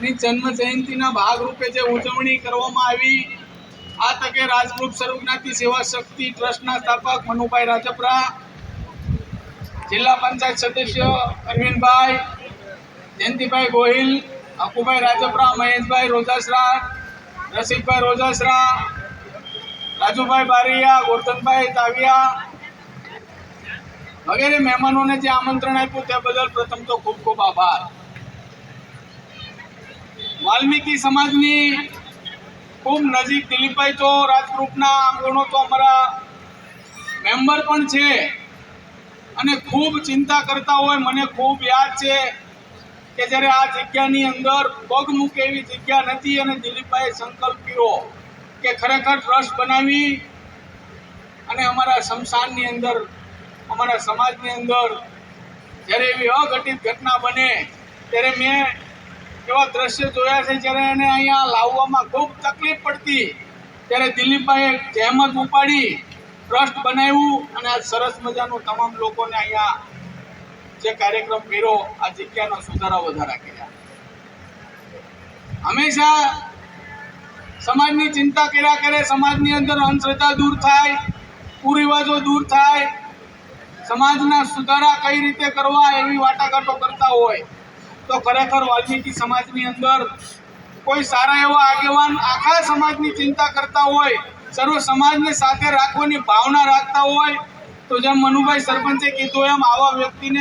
ની જન્મ જયંતિના ભાગરૂપે જે ઉજવણી કરવામાં આવી, આ તકે રાજગૃહ સર્વજ્ઞાતિ સેવા શક્તિ ટ્રસ્ટના સ્થાપક મનુભાઈ રાજપરા, જિલ્લા પંચાયત સદસ્ય અરવિંદભાઈ, જયંતિભાઈ ગોહિલ, અકુભાઈ રાજપરા, મહેશભાઈ રોજાસરા, રસિકભાઈ રોજાસરા, રાજુભાઈ બારિયા, ગોરધનભાઈ તાવિયા વગેરે મહેમાનોને જે આમંત્રણ આપ્યું તે બદલ પ્રથમ તો ખૂબ ખૂબ આભાર. વાલ્મીકી સમાજની ખૂબ નજીક દિલીપભાઈ તો રાજગૃહના આમ ગણો તો અમારા મેમ્બર પણ છે અને ખૂબ ચિંતા કરતા હોય. મને ખૂબ યાદ છે કે જ્યારે આ જગ્યાની અંદર પગ મૂકે એવી જગ્યા નથી અને દિલીપભાઈએ સંકલ્પ કર્યો કે ખરેખર ટ્રસ્ટ બનાવી અને અમારા સ્મશાનની અંદર, અમારા સમાજની અંદર જ્યારે એવી અઘટિત ઘટના બને ત્યારે મેં એવા દ્રશ્ય જોયા છે જ્યારે એને અહીંયા લાવવામાં ખૂબ તકલીફ પડતી, ત્યારે દિલીપભાઈએ જહેમત ઉપાડી ટ્રસ્ટ બનાવ્યું અને આ સરસ મજાનું તમામ લોકોને અહીંયા જે કાર્યક્રમ કર્યો, આ જગ્યાનો સુધારા વધારા કર્યા. હંમેશા સમાજની ચિંતા કર્યા કરે, સમાજની અંદર અંધશ્રદ્ધા દૂર થાય, કુરિવાજો દૂર થાય, સમાજના સુધારા કઈ રીતે કરવા એવી વાટાઘાટો કરતા હોય તો ખરેખર વાલ્મીકી સમાજની અંદર કોઈ સારા એવા આગેવાન આખા સમાજની ચિંતા કરતા હોય, સર્વ સમાજને સાથે રાખવાની ભાવના રાખતા હોય તો જેમ મનુભાઈ સરપંચે કીધું એમ આવા વ્યક્તિને